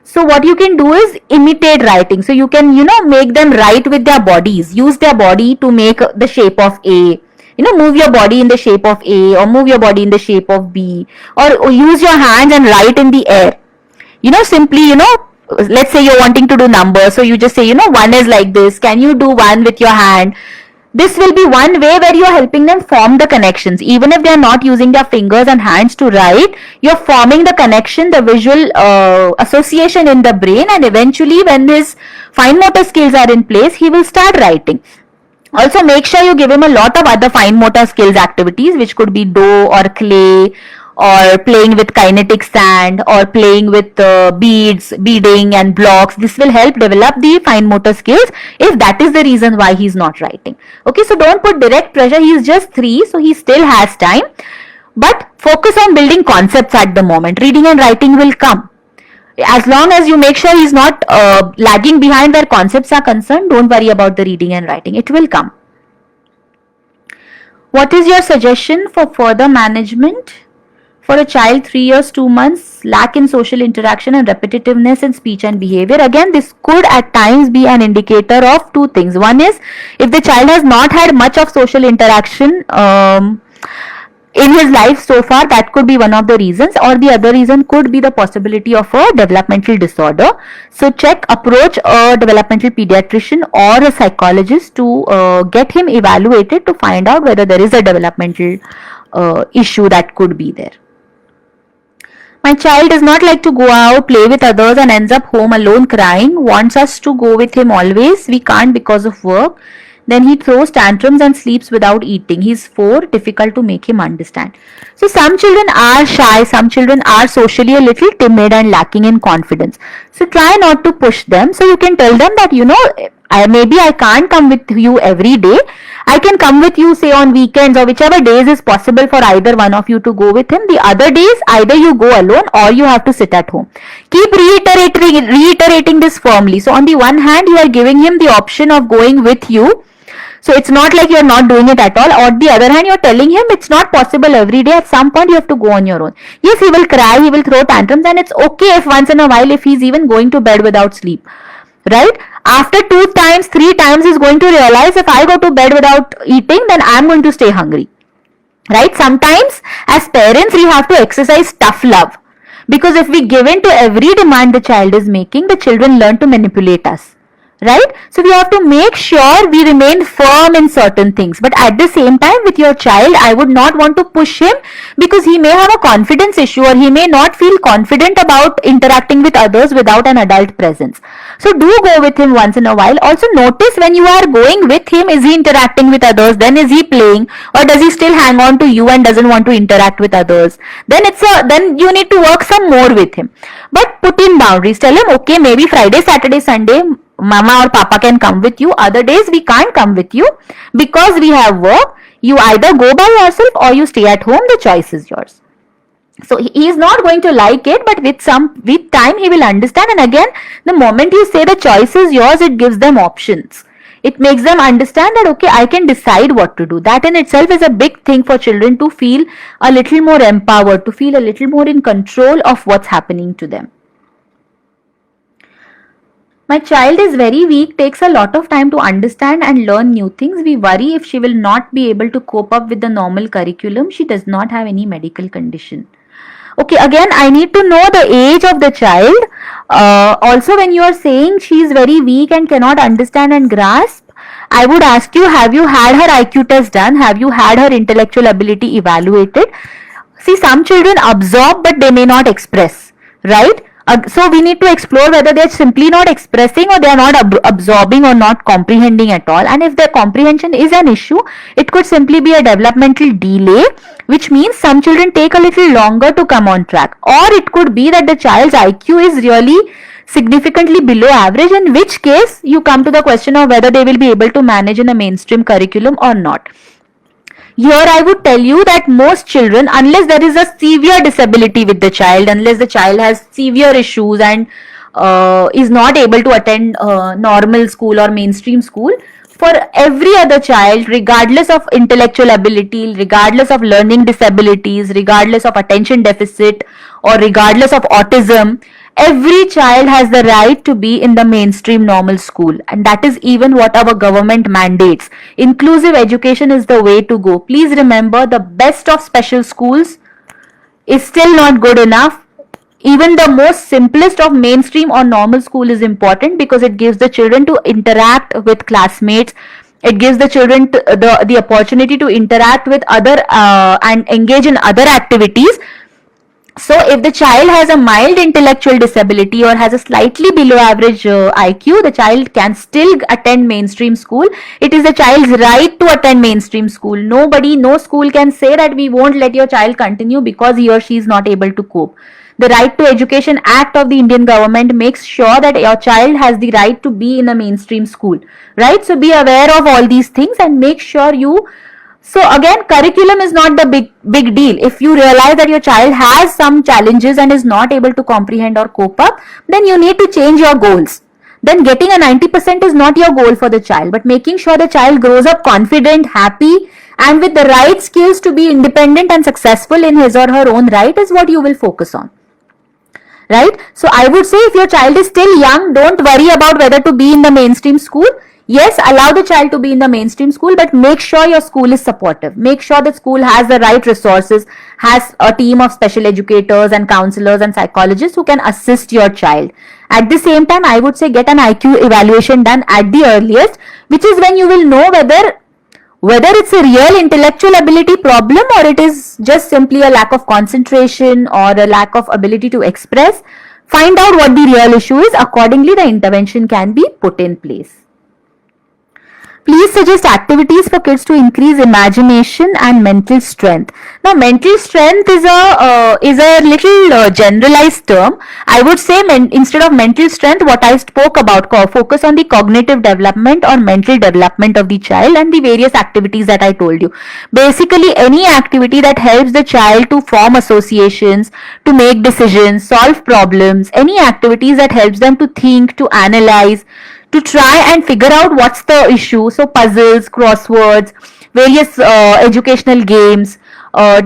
So what you can do is imitate writing. So you can make them write with their bodies, use their body to make the shape of A. Move your body in the shape of A, or move your body in the shape of B, or use your hands and write in the air. Simply, let's say you're wanting to do numbers, so you just say, 1 is like this, can you do 1 with your hand? This will be one way where you're helping them form the connections. Even if they're not using their fingers and hands to write, you're forming the connection, the visual association in the brain, and eventually when his fine motor skills are in place, he will start writing. Also, make sure you give him a lot of other fine motor skills activities, which could be dough or clay, or playing with kinetic sand, or playing with beading and blocks. This will help develop the fine motor skills if that is the reason why he's not writing. Okay, so don't put direct pressure. He's just 3, so he still has time. But focus on building concepts at the moment. Reading and writing will come. As long as you make sure he's not lagging behind where concepts are concerned, don't worry about the reading and writing. It will come. What is your suggestion for further management for a child 3 years 2 months, lack in social interaction and repetitiveness in speech and behavior? Again, this could at times be an indicator of 2 things. One is, if the child has not had much of social interaction in his life so far, that could be one of the reasons, or the other reason could be the possibility of a developmental disorder. So approach a developmental pediatrician or a psychologist to get him evaluated to find out whether there is a developmental issue that could be there. My child does not like to go out, play with others, and ends up home alone crying, wants us to go with him always. We can't because of work. Then he throws tantrums and sleeps without eating. He's 4, difficult to make him understand. So some children are shy, some children are socially a little timid and lacking in confidence. So try not to push them. So you can tell them that, maybe I can't come with you every day. I can come with you, say, on weekends, or whichever days is possible for either one of you to go with him. The other days, either you go alone or you have to sit at home. Keep reiterating this firmly. So on the one hand, you are giving him the option of going with you. So it's not like you're not doing it at all. On the other hand, you're telling him it's not possible every day. At some point, you have to go on your own. Yes, he will cry, he will throw tantrums, and it's okay if once in a while, if he's even going to bed without sleep. Right? After 2 times, 3 times, he's going to realize, if I go to bed without eating, then I'm going to stay hungry. Right? Sometimes, as parents, we have to exercise tough love. Because if we give in to every demand the child is making, the children learn to manipulate us. Right? So we have to make sure we remain firm in certain things. But at the same time, with your child, I would not want to push him, because he may have a confidence issue, or he may not feel confident about interacting with others without an adult presence. So do go with him once in a while. Also notice when you are going with him, is he interacting with others? Then is he playing, or does he still hang on to you and doesn't want to interact with others? Then you need to work some more with him. But put in boundaries. Tell him, okay, maybe Friday, Saturday, Sunday, Mama or Papa can come with you. Other days we can't come with you because we have work. You either go by yourself or you stay at home. The choice is yours. So he is not going to like it, but with time he will understand. And again, the moment you say the choice is yours, it gives them options. It makes them understand that, okay, I can decide what to do. That in itself is a big thing for children, to feel a little more empowered, to feel a little more in control of what's happening to them. My child is very weak, takes a lot of time to understand and learn new things. We worry if she will not be able to cope up with the normal curriculum. She does not have any medical condition. Okay, again, I need to know the age of the child. Also, when you are saying she is very weak and cannot understand and grasp, I would ask you, have you had her IQ test done? Have you had her intellectual ability evaluated? See, some children absorb but they may not express, right? So we need to explore whether they're simply not expressing or they're not absorbing or not comprehending at all. And if their comprehension is an issue, it could simply be a developmental delay, which means some children take a little longer to come on track. Or it could be that the child's IQ is really significantly below average, in which case you come to the question of whether they will be able to manage in a mainstream curriculum or not. Here I would tell you that most children, unless there is a severe disability with the child, unless the child has severe issues and is not able to attend normal school or mainstream school, for every other child, regardless of intellectual ability, regardless of learning disabilities, regardless of attention deficit, or regardless of autism, every child has the right to be in the mainstream normal school, and that is even what our government mandates. Inclusive education is the way to go. Please remember, the best of special schools is still not good enough. Even the most simplest of mainstream or normal school is important, because it gives the children to interact with classmates. It gives the children the opportunity to interact with other and engage in other activities. So if the child has a mild intellectual disability or has a slightly below average IQ, the child can still attend mainstream school. It is the child's right to attend mainstream school. No school can say that we won't let your child continue because he or she is not able to cope. The Right to Education Act of the Indian government makes sure that your child has the right to be in a mainstream school, right? So be aware of all these things and make sure you. So again, curriculum is not the big deal. If you realize that your child has some challenges and is not able to comprehend or cope up, then you need to change your goals. Then getting a 90% is not your goal for the child, but making sure the child grows up confident, happy, and with the right skills to be independent and successful in his or her own right is what you will focus on. Right? So I would say, if your child is still young, don't worry about whether to be in the mainstream school. Yes, allow the child to be in the mainstream school, but make sure your school is supportive. Make sure that school has the right resources, has a team of special educators and counselors and psychologists who can assist your child. At the same time, I would say get an IQ evaluation done at the earliest, which is when you will know whether it's a real intellectual ability problem or it is just simply a lack of concentration or a lack of ability to express. Find out what the real issue is. Accordingly, the intervention can be put in place. Please suggest activities for kids to increase imagination and mental strength. Now, mental strength is a little generalized term. I would say instead of mental strength, what I spoke about, focus on the cognitive development or mental development of the child and the various activities that I told you. Basically, any activity that helps the child to form associations, to make decisions, solve problems, any activities that helps them to think, to analyze, to try and figure out what's the issue. So puzzles, crosswords, various educational games,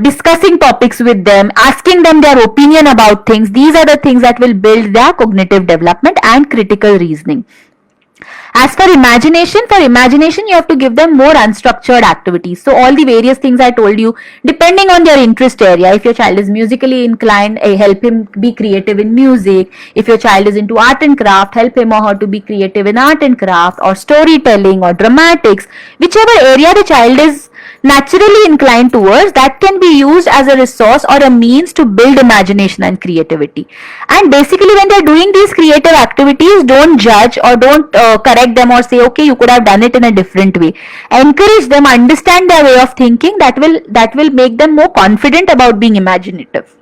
discussing topics with them, asking them their opinion about things. These are the things that will build their cognitive development and critical reasoning. As for imagination, you have to give them more unstructured activities. So all the various things I told you, depending on their interest area. If your child is musically inclined, help him be creative in music. If your child is into art and craft, help him or her to be creative in art and craft, or storytelling or dramatics. Whichever area the child is naturally inclined towards, that can be used as a resource or a means to build imagination and creativity. And basically, when they're doing these creative activities, don't judge or don't correct them or say, okay, you could have done it in a different way. Encourage them, understand their way of thinking. That will make them more confident about being imaginative.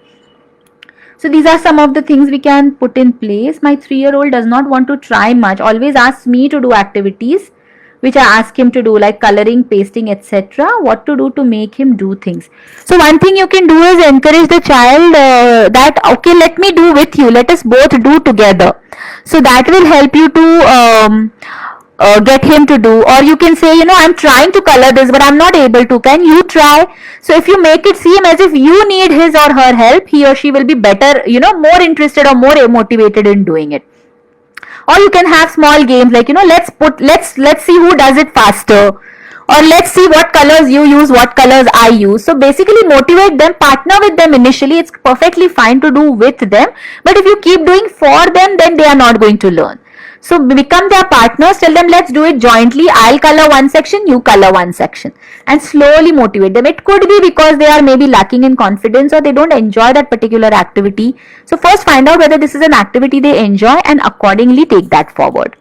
So these are some of the things we can put in place. My 3-year-old does not want to try much, always asks me to do activities which I ask him to do, like coloring, pasting, etc. What to do to make him do things. So one thing you can do is encourage the child that, okay, let me do with you. Let us both do together. So that will help you to get him to do. Or you can say, I'm trying to color this, but I'm not able to. Can you try? So if you make it seem as if you need his or her help, he or she will be better, more interested or more motivated in doing it. Or you can have small games like, let's see who does it faster, or let's see what colors you use, what colors I use. So basically motivate them, partner with them initially. It's perfectly fine to do with them, but if you keep doing for them, then they are not going to learn. So become their partners, tell them let's do it jointly. I'll color one section, you color one section, and slowly motivate them. It could be because they are maybe lacking in confidence or they don't enjoy that particular activity. So first find out whether this is an activity they enjoy and accordingly take that forward.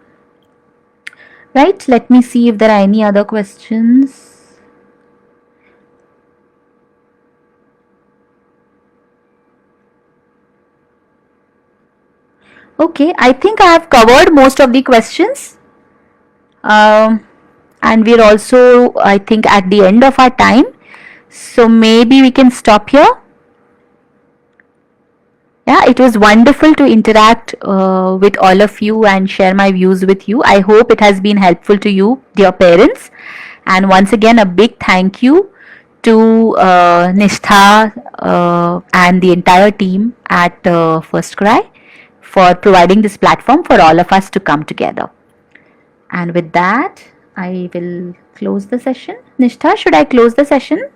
Right, let me see if there are any other questions. Okay, I think I have covered most of the questions. And we're also, I think, at the end of our time. So maybe we can stop here. Yeah, it was wonderful to interact with all of you and share my views with you. I hope it has been helpful to you, dear parents. And once again, a big thank you to Nishtha and the entire team at First Cry for providing this platform for all of us to come together. And with that, I will close the session. Nishtha, should I close the session?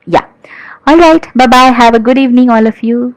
Yeah. All right. Bye-bye. Have a good evening, all of you.